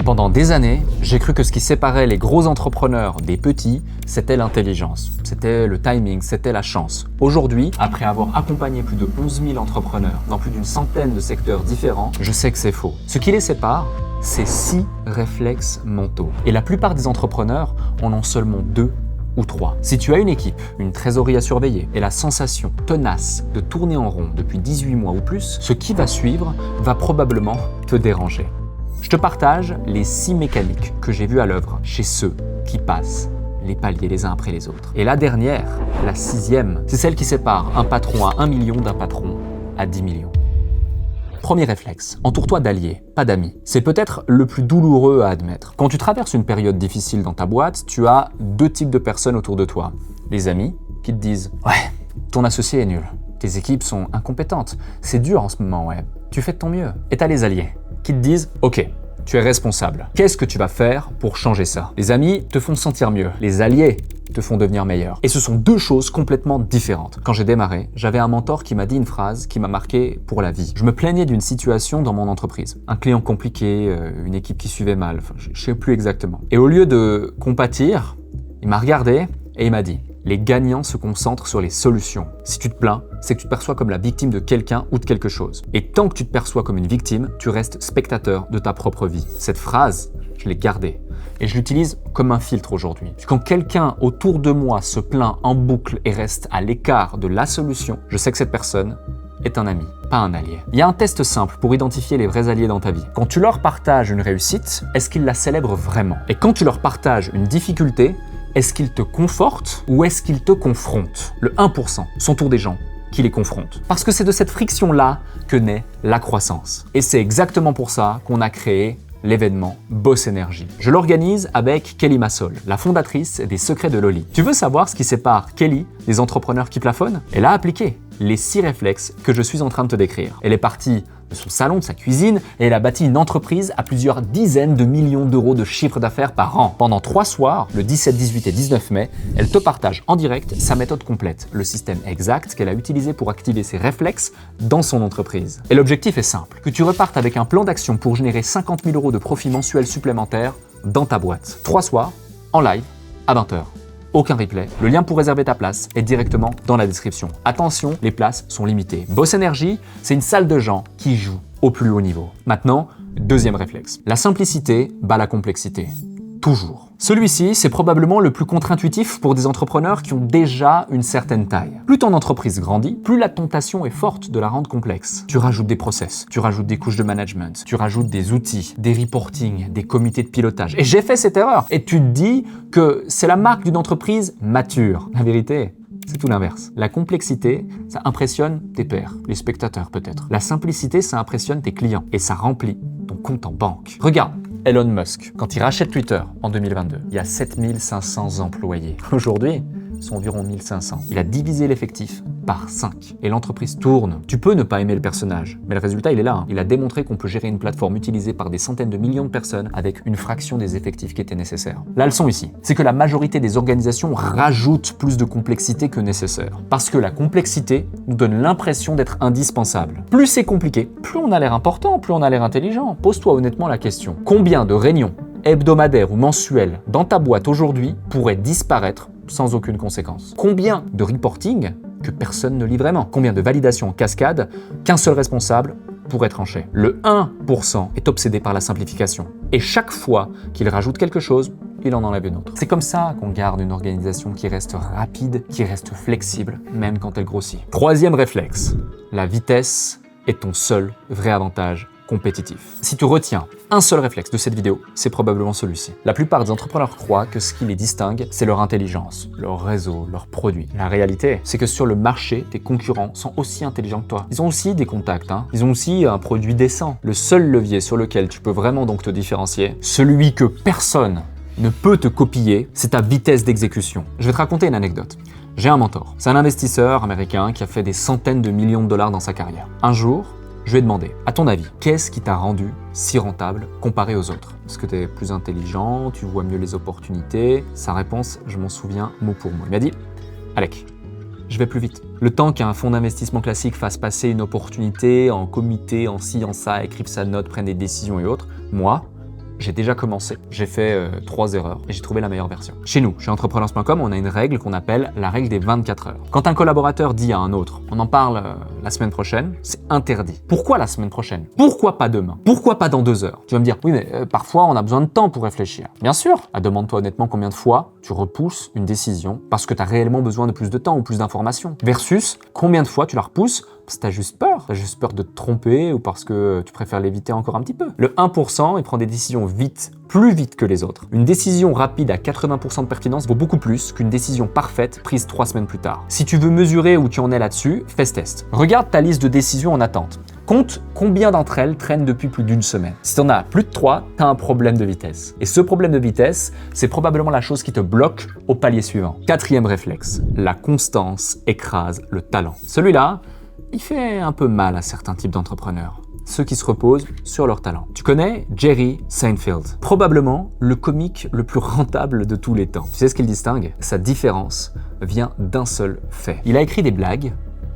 Pendant des années, j'ai cru que ce qui séparait les gros entrepreneurs des petits, c'était l'intelligence, c'était le timing, c'était la chance. Aujourd'hui, après avoir accompagné plus de 11 000 entrepreneurs dans plus d'une centaine de secteurs différents, je sais que c'est faux. Ce qui les sépare, c'est 6 réflexes mentaux. Et la plupart des entrepreneurs en ont seulement 2 ou 3. Si tu as une équipe, une trésorerie à surveiller et la sensation tenace de tourner en rond depuis 18 mois ou plus, ce qui va suivre va probablement te déranger. Je te partage les 6 mécaniques que j'ai vues à l'œuvre chez ceux qui passent les paliers les uns après les autres. Et la dernière, la 6e, c'est celle qui sépare un patron à 1 million d'un patron à 10 millions. Premier réflexe, entoure-toi d'alliés, pas d'amis. C'est peut-être le plus douloureux à admettre. Quand tu traverses une période difficile dans ta boîte, tu as 2 types de personnes autour de toi. Les amis qui te disent « Ouais, ton associé est nul, tes équipes sont incompétentes, c'est dur en ce moment, ouais, tu fais de ton mieux. » Et t'as les alliés qui te disent « Ok, tu es responsable. Qu'est-ce que tu vas faire pour changer ça ?» Les amis te font sentir mieux. Les alliés te font devenir meilleur. Et ce sont 2 choses complètement différentes. Quand j'ai démarré, j'avais un mentor qui m'a dit une phrase qui m'a marqué pour la vie. Je me plaignais d'une situation dans mon entreprise. Un client compliqué, une équipe qui suivait mal, je ne sais plus exactement. Et au lieu de compatir, il m'a regardé et il m'a dit « Les gagnants se concentrent sur les solutions. Si tu te plains, c'est que tu te perçois comme la victime de quelqu'un ou de quelque chose. Et tant que tu te perçois comme une victime, tu restes spectateur de ta propre vie. » Cette phrase, je l'ai gardée et je l'utilise comme un filtre aujourd'hui. Quand quelqu'un autour de moi se plaint en boucle et reste à l'écart de la solution, je sais que cette personne est un ami, pas un allié. Il y a un test simple pour identifier les vrais alliés dans ta vie. Quand tu leur partages une réussite, est-ce qu'ils la célèbrent vraiment? Et quand tu leur partages une difficulté, est-ce qu'ils te confortent ou est-ce qu'ils te confrontent? Le 1% sont autour des gens qui les confrontent. Parce que c'est de cette friction-là que naît la croissance. Et c'est exactement pour ça qu'on a créé l'événement Boss Energy. Je l'organise avec Kelly Massol, la fondatrice des Secrets de Loli. Tu veux savoir ce qui sépare Kelly des entrepreneurs qui plafonnent? Elle a appliqué les 6 réflexes que je suis en train de te décrire. Elle est partie de son salon, de sa cuisine, et elle a bâti une entreprise à plusieurs dizaines de millions d'euros de chiffre d'affaires par an. Pendant 3 soirs, le 17, 18 et 19 mai, elle te partage en direct sa méthode complète, le système exact qu'elle a utilisé pour activer ses réflexes dans son entreprise. Et l'objectif est simple, que tu repartes avec un plan d'action pour générer 50 000 euros de profit mensuel supplémentaires dans ta boîte. 3 soirs, en live, à 20h. Aucun replay. Le lien pour réserver ta place est directement dans la description. Attention, les places sont limitées. Boss Energy, c'est une salle de gens qui jouent au plus haut niveau. Maintenant, 2e réflexe. La simplicité bat la complexité. Toujours. Celui-ci, c'est probablement le plus contre-intuitif pour des entrepreneurs qui ont déjà une certaine taille. Plus ton entreprise grandit, plus la tentation est forte de la rendre complexe. Tu rajoutes des process, tu rajoutes des couches de management, tu rajoutes des outils, des reporting, des comités de pilotage. Et j'ai fait cette erreur. Et tu te dis que c'est la marque d'une entreprise mature. La vérité, c'est tout l'inverse. La complexité, ça impressionne tes pairs, les spectateurs peut-être. La simplicité, ça impressionne tes clients et ça remplit ton compte en banque. Regarde, Elon Musk, quand il rachète Twitter en 2022, il y a 7500 employés. Aujourd'hui, ils sont environ 1500. Il a divisé l'effectif par 5 et l'entreprise tourne. Tu peux ne pas aimer le personnage, mais le résultat, il est là. Il a démontré qu'on peut gérer une plateforme utilisée par des centaines de millions de personnes avec une fraction des effectifs qui étaient nécessaires. La leçon ici, c'est que la majorité des organisations rajoutent plus de complexité que nécessaire. Parce que la complexité nous donne l'impression d'être indispensable. Plus c'est compliqué, plus on a l'air important, plus on a l'air intelligent. Pose-toi honnêtement la question. Combien de réunions hebdomadaires ou mensuelles dans ta boîte aujourd'hui pourraient disparaître sans aucune conséquence? Combien de reporting que personne ne lit vraiment? Combien de validations en cascade qu'un seul responsable pourrait trancher? Le 1% est obsédé par la simplification. Et chaque fois qu'il rajoute quelque chose, il en enlève une autre. C'est comme ça qu'on garde une organisation qui reste rapide, qui reste flexible, même quand elle grossit. 3e réflexe, la vitesse est ton seul vrai avantage compétitif. Si tu retiens un seul réflexe de cette vidéo, c'est probablement celui-ci. La plupart des entrepreneurs croient que ce qui les distingue, c'est leur intelligence, leur réseau, leurs produits. La réalité, c'est que sur le marché, tes concurrents sont aussi intelligents que toi. Ils ont aussi des contacts, ils ont aussi un produit décent. Le seul levier sur lequel tu peux vraiment donc te différencier, celui que personne ne peut te copier, c'est ta vitesse d'exécution. Je vais te raconter une anecdote. J'ai un mentor. C'est un investisseur américain qui a fait des centaines de millions de dollars dans sa carrière. Un jour, je lui ai demandé, à ton avis, qu'est-ce qui t'a rendu si rentable comparé aux autres? Est-ce que tu es plus intelligent, tu vois mieux les opportunités? Sa réponse, je m'en souviens mot pour mot. Il m'a dit, Alec, je vais plus vite. Le temps qu'un fonds d'investissement classique fasse passer une opportunité en comité, en ci, en ça, écrive sa note, prenne des décisions et autres, moi, j'ai déjà commencé. J'ai fait 3 erreurs et j'ai trouvé la meilleure version. Chez nous, chez Entrepreneurs.com, on a une règle qu'on appelle la règle des 24 heures. Quand un collaborateur dit à un autre, on en parle la semaine prochaine, c'est interdit. Pourquoi la semaine prochaine? Pourquoi pas demain? Pourquoi pas dans 2 heures? Tu vas me dire, oui mais parfois on a besoin de temps pour réfléchir. Bien sûr. Demande-toi honnêtement combien de fois tu repousses une décision parce que tu as réellement besoin de plus de temps ou plus d'informations. Versus combien de fois tu la repousses parce que tu as juste peur. Tu as juste peur de te tromper ou parce que tu préfères l'éviter encore un petit peu. Le 1%, il prend des décisions vite, plus vite que les autres. Une décision rapide à 80% de pertinence vaut beaucoup plus qu'une décision parfaite prise 3 semaines plus tard. Si tu veux mesurer où tu en es là-dessus, fais ce test. Regarde ta liste de décisions en attente. Compte combien d'entre elles traînent depuis plus d'1 semaine. Si tu en as plus de 3, tu as un problème de vitesse. Et ce problème de vitesse, c'est probablement la chose qui te bloque au palier suivant. 4e réflexe, la constance écrase le talent. Celui-là, il fait un peu mal à certains types d'entrepreneurs. Ceux qui se reposent sur leur talent. Tu connais Jerry Seinfeld, probablement le comique le plus rentable de tous les temps. Tu sais ce qu'il distingue? Sa différence vient d'un seul fait. Il a écrit des blagues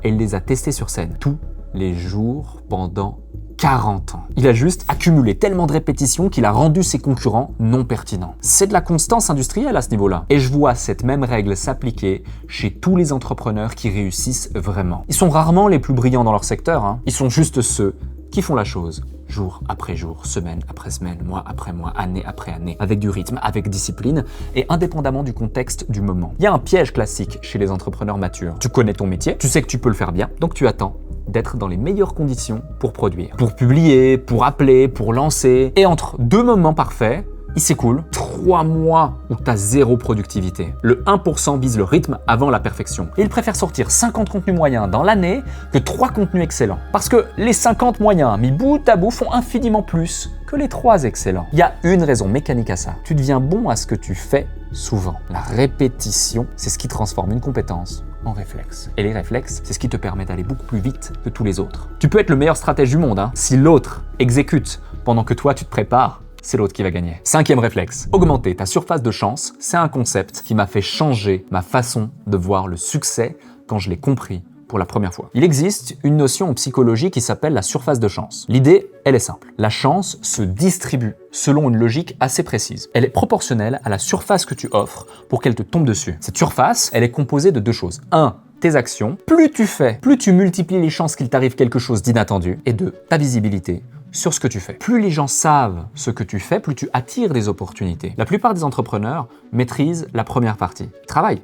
et il les a testées sur scène tous les jours pendant 40 ans. Il a juste accumulé tellement de répétitions qu'il a rendu ses concurrents non pertinents. C'est de la constance industrielle à ce niveau-là. Et je vois cette même règle s'appliquer chez tous les entrepreneurs qui réussissent vraiment. Ils sont rarement les plus brillants dans leur secteur, hein. Ils sont juste ceux qui font la chose jour après jour, semaine après semaine, mois après mois, année après année, avec du rythme, avec discipline et indépendamment du contexte du moment. Il y a un piège classique chez les entrepreneurs matures. Tu connais ton métier, tu sais que tu peux le faire bien, donc tu attends d'être dans les meilleures conditions pour produire, pour publier, pour appeler, pour lancer. Et entre 2 moments parfaits, il s'écoule 3 mois où tu as 0 productivité. Le 1% vise le rythme avant la perfection. Et il préfère sortir 50 contenus moyens dans l'année que 3 contenus excellents. Parce que les 50 moyens mis bout à bout font infiniment plus que les 3 excellents. Il y a une raison mécanique à ça. Tu deviens bon à ce que tu fais souvent. La répétition, c'est ce qui transforme une compétence en réflexe. Et les réflexes, c'est ce qui te permet d'aller beaucoup plus vite que tous les autres. Tu peux être le meilleur stratège du monde, hein. Si l'autre exécute pendant que toi tu te prépares, c'est l'autre qui va gagner. 5e réflexe, augmenter ta surface de chance, c'est un concept qui m'a fait changer ma façon de voir le succès quand je l'ai compris pour la première fois. Il existe une notion en psychologie qui s'appelle la surface de chance. L'idée, elle est simple. La chance se distribue selon une logique assez précise. Elle est proportionnelle à la surface que tu offres pour qu'elle te tombe dessus. Cette surface, elle est composée de 2 choses. 1, tes actions. Plus tu fais, plus tu multiplies les chances qu'il t'arrive quelque chose d'inattendu. Et 2, ta visibilité sur ce que tu fais. Plus les gens savent ce que tu fais, plus tu attires des opportunités. La plupart des entrepreneurs maîtrisent la première partie. Ils travaillent,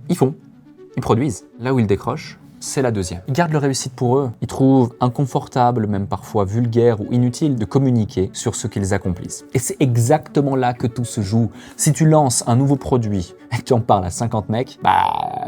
ils font, ils produisent. Là où ils décrochent, c'est la deuxième. Ils gardent leur réussite pour eux. Ils trouvent inconfortable, même parfois vulgaire ou inutile de communiquer sur ce qu'ils accomplissent. Et c'est exactement là que tout se joue. Si tu lances un nouveau produit et que tu en parles à 50 mecs,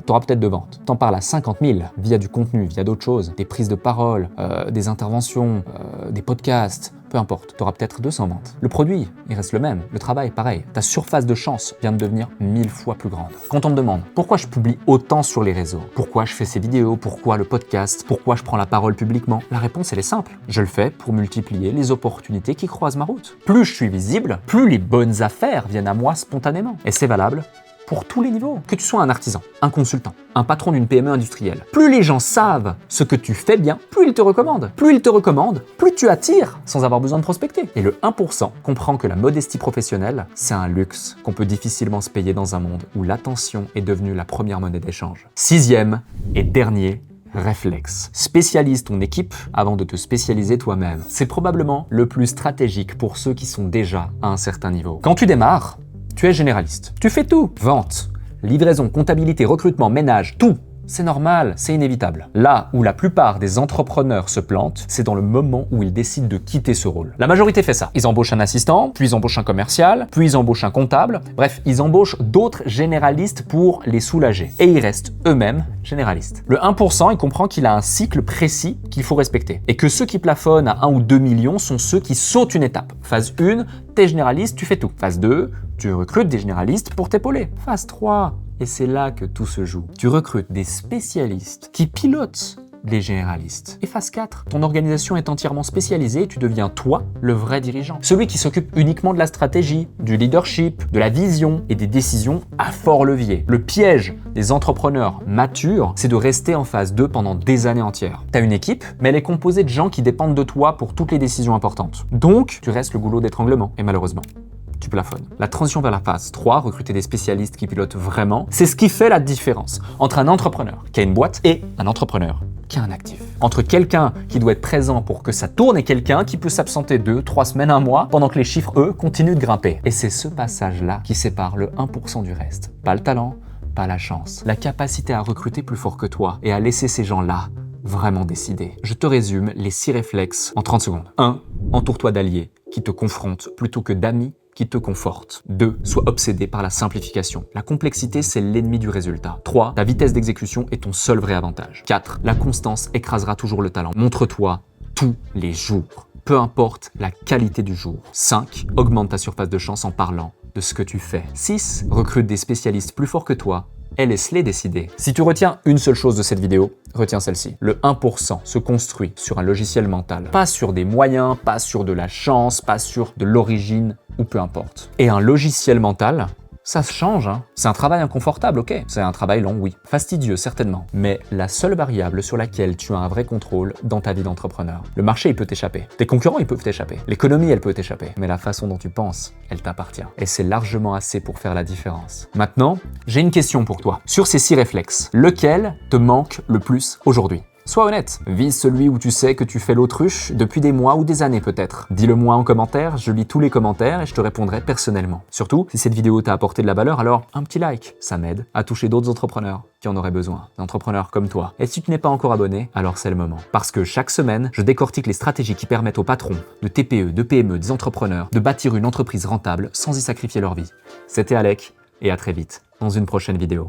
t'auras peut-être de ventes. T'en parles à 50 000 via du contenu, via d'autres choses, des prises de parole, des interventions, des podcasts, peu importe, tu auras peut-être 200 ventes. Le produit, il reste le même. Le travail, pareil. Ta surface de chance vient de devenir 1000 fois plus grande. Quand on me demande pourquoi je publie autant sur les réseaux, pourquoi je fais ces vidéos, pourquoi le podcast, pourquoi je prends la parole publiquement, la réponse, elle est simple. Je le fais pour multiplier les opportunités qui croisent ma route. Plus je suis visible, plus les bonnes affaires viennent à moi spontanément. Et c'est valable pour tous les niveaux. Que tu sois un artisan, un consultant, un patron d'une PME industrielle. Plus les gens savent ce que tu fais bien, plus ils te recommandent. Plus ils te recommandent, plus tu attires sans avoir besoin de prospecter. Et le 1% comprend que la modestie professionnelle, c'est un luxe qu'on peut difficilement se payer dans un monde où l'attention est devenue la première monnaie d'échange. 6e et dernier réflexe. Spécialise ton équipe avant de te spécialiser toi-même. C'est probablement le plus stratégique pour ceux qui sont déjà à un certain niveau. Quand tu démarres, tu es généraliste. Tu fais tout. Vente, livraison, comptabilité, recrutement, ménage, tout. C'est normal, c'est inévitable. Là où la plupart des entrepreneurs se plantent, c'est dans le moment où ils décident de quitter ce rôle. La majorité fait ça. Ils embauchent un assistant, puis ils embauchent un commercial, puis ils embauchent un comptable. Bref, ils embauchent d'autres généralistes pour les soulager. Et ils restent eux-mêmes généralistes. Le 1%, il comprend qu'il a un cycle précis qu'il faut respecter. Et que ceux qui plafonnent à 1 ou 2 millions sont ceux qui sautent une étape. Phase 1, t'es généraliste, tu fais tout. Phase 2, tu recrutes des généralistes pour t'épauler. Phase 3, et c'est là que tout se joue. Tu recrutes des spécialistes qui pilotent les généralistes. Et phase 4, ton organisation est entièrement spécialisée et tu deviens toi le vrai dirigeant. Celui qui s'occupe uniquement de la stratégie, du leadership, de la vision et des décisions à fort levier. Le piège des entrepreneurs matures, c'est de rester en phase 2 pendant des années entières. Tu as une équipe, mais elle est composée de gens qui dépendent de toi pour toutes les décisions importantes. Donc, tu restes le goulot d'étranglement. Et malheureusement, tu plafonnes. La transition vers la phase 3, recruter des spécialistes qui pilotent vraiment, c'est ce qui fait la différence entre un entrepreneur qui a une boîte et un entrepreneur qui a un actif. Entre quelqu'un qui doit être présent pour que ça tourne et quelqu'un qui peut s'absenter 2, 3 semaines, 1 mois pendant que les chiffres, eux, continuent de grimper. Et c'est ce passage-là qui sépare le 1% du reste. Pas le talent, pas la chance. La capacité à recruter plus fort que toi et à laisser ces gens-là vraiment décider. Je te résume les 6 réflexes en 30 secondes. 1. Entoure-toi d'alliés qui te confrontent plutôt que d'amis qui te confortent. 2. Sois obsédé par la simplification. La complexité, c'est l'ennemi du résultat. 3. Ta vitesse d'exécution est ton seul vrai avantage. 4. La constance écrasera toujours le talent. Montre-toi tous les jours, peu importe la qualité du jour. 5. Augmente ta surface de chance en parlant de ce que tu fais. 6. Recrute des spécialistes plus forts que toi et laisse-les décider. Si tu retiens une seule chose de cette vidéo, retiens celle-ci. Le 1% se construit sur un logiciel mental. Pas sur des moyens, pas sur de la chance, pas sur de l'origine ou peu importe. Et un logiciel mental, ça se change, hein. C'est un travail inconfortable, ok. C'est un travail long, oui. Fastidieux, certainement. Mais la seule variable sur laquelle tu as un vrai contrôle dans ta vie d'entrepreneur. Le marché, il peut t'échapper. Tes concurrents, ils peuvent t'échapper. L'économie, elle peut t'échapper. Mais la façon dont tu penses, elle t'appartient. Et c'est largement assez pour faire la différence. Maintenant, j'ai une question pour toi. Sur ces 6 réflexes, lequel te manque le plus aujourd'hui ? Sois honnête, vise celui où tu sais que tu fais l'autruche depuis des mois ou des années peut-être. Dis-le-moi en commentaire, je lis tous les commentaires et je te répondrai personnellement. Surtout, si cette vidéo t'a apporté de la valeur, alors un petit like, ça m'aide à toucher d'autres entrepreneurs qui en auraient besoin, d'entrepreneurs comme toi. Et si tu n'es pas encore abonné, alors c'est le moment. Parce que chaque semaine, je décortique les stratégies qui permettent aux patrons de TPE, de PME, des entrepreneurs de bâtir une entreprise rentable sans y sacrifier leur vie. C'était Alec et à très vite dans une prochaine vidéo.